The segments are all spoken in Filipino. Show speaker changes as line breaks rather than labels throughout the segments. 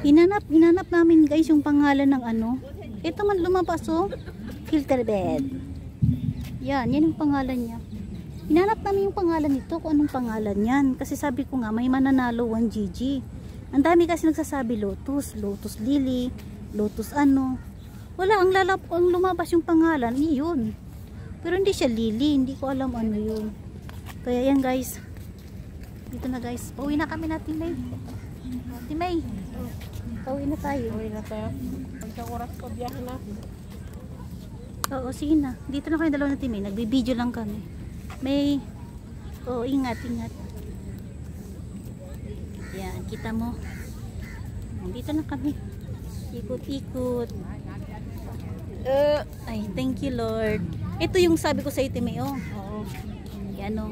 Hinanap namin guys yung pangalan ng ano. Ito man lumabas oh. Filter bed. Yan yung pangalan niya. Hinanap namin yung pangalan nito, kung anong pangalan yan. Kasi sabi ko nga, may mananalo 1GG. Ang dami kasi nagsasabi Lotus, Lotus Lily, Lotus ano. Wala, ang lumabas yung pangalan, yun. Pero hindi siya Lily, hindi ko alam ano yun. Kaya yan guys. Dito na guys. Pauwi na kami natin, May. May. Pauwi na tayo.
Pauwi na tayo. Pagka oras ko, biyahe na.
Oo, sige na. Dito na kayo dalawa natin, May. Nagbibideo lang kami. May. Oo, ingat. Yan, kita mo. Dito na kami. Ikot-ikot. Ay, thank you Lord. Ito yung sabi ko sa ito, May. Oh. Oo. Yan o.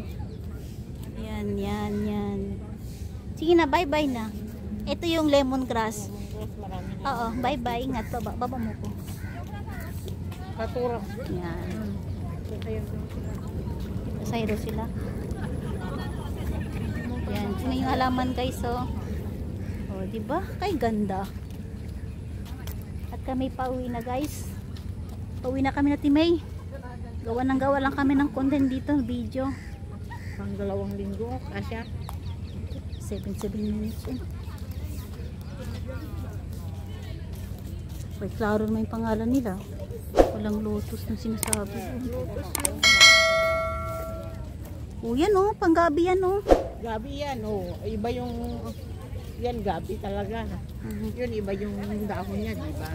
Yan. Sige na, bye-bye na. Ito yung lemongrass. Oo, bye-bye. Ingat, baba mo ko.
Katura.
Yan. Sayro sila. Yan, sino yung halaman guys, oh. Oh, diba? Kay ganda. At kami pauwi na guys. Pauwi na kami na Timay. Gawa lang kami ng content dito, video.
Pang 2 linggo, kasya.
7 minutes. May klaro naman yung pangalan nila. Walang Lotus na sinasabi. Oh, yan oh, panggabi yan oh.
Gabi yan oh. Iba yung yan gabi talaga. Yun iba yung dahon niya, di ba?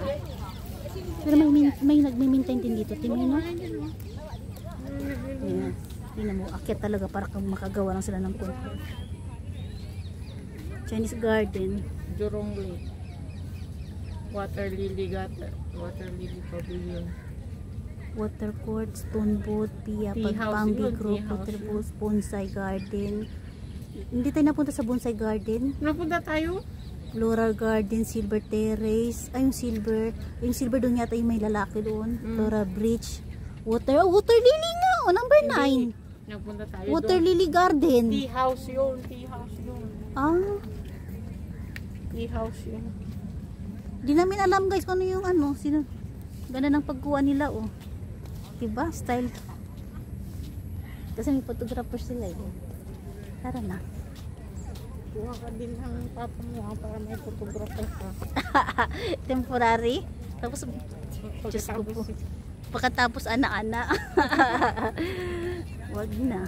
Pero may nagme-maintain din dito, Timay, no? Ayan. Tingnan mo, akyat talaga para makagawa lang sila ng content. Chinese garden.
Jurong Lake. Water lily pavilion.
Water court, stone boat, Pia, Pagpambi Group, water boat, bonsai garden. Hindi tayo napunta sa bonsai garden.
Napunta tayo?
Floral garden, silver terrace. Ay, yung silver doon yata yung may lalaki doon. Flora bridge. Water lily nga. Oh, number 9.
Napunta tayo
Water
doon.
lily garden.
Tea house yun.
Ah.
Tea house yun.
Di namin alam guys kung ano yung ano. Ganda ng pagkuha nila oh. Diba? Style. Kasi may photographer sila eh. Tara na.
Kuha ka din ang papa mo para may photographer ka.
Temporary. Tapos Diyos ko po. Pagkatapos anak-anak. Wag na.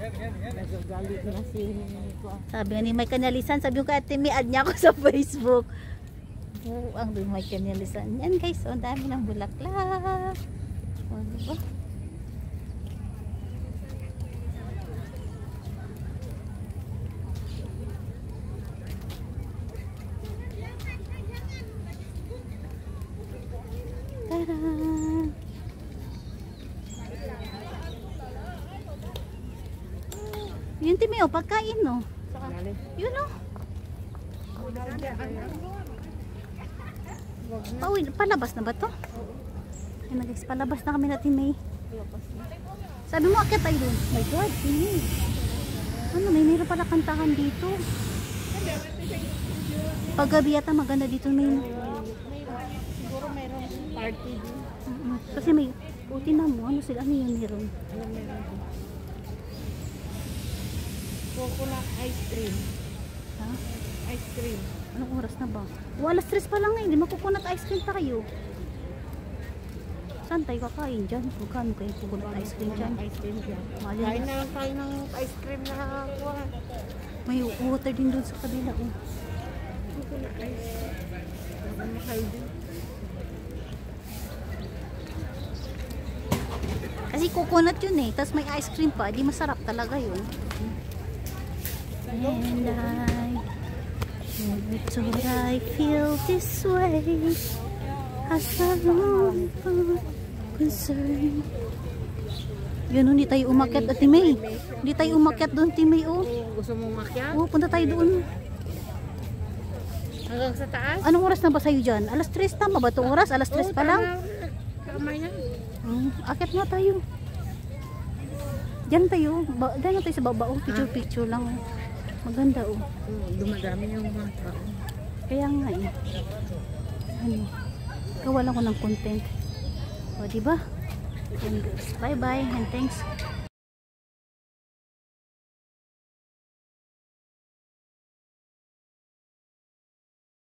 Nagagalit na si
Sabi nga ni may kanalisan. Sabi ko kay ate, may add niya ako sa Facebook. Oh, ang may kanalisan. Yan guys, oh, ang dami ng bulaklak. Oh, diba? Tara! Yun Timmy, oh, pagkain no. Yun oh. Pauwi, palabas na ba to? Ayun na guys, palabas na kami natin May. Sabi mo, akit tayo dun. My God, Timmy. Ano, mayroon pala kantahan dito. Paggabi yata maganda dito May.
siguro mayroong party din.
Kasi may, puti na mo, ano sila, ano yun meron?
Coconut ice cream.
Ha?
Ice cream.
Anong oras na ba? O, alas 3 pa lang ngayon, di makukunat ice cream tayo. Saan tayo kakain dyan? Magkano kayo kukunat ice cream dyan?
Ice cream dyan.
Kain
na lang tayo ng ice cream na kuha.
May water din doon sa kabila. Oh.
Coconut ice. Mahal din.
Kasi coconut yun eh, tapos may ice cream pa, di masarap talaga yun. And I feel this way as a long concern. Yun, hindi tayo umakyat at Timay. Hindi tayo umakyat doon Timay oh.
Gusto mo umakyat?
Oh, punta tayo doon.
Hanggang sa taas?
Anong oras na ba sa'yo dyan? Alas 3 tama ba itong oras? Alas 3 pa lang?
Tama yan.
Akyat nga tayo. Diyan tayo. Diyan tayo sa baba. Oh, picture lang. Oh. Maganda oh.
Dumadami yung mga tao.
Kaya nga eh. Ano? Gawa lang ko ng content. O, diba? Bye bye and thanks.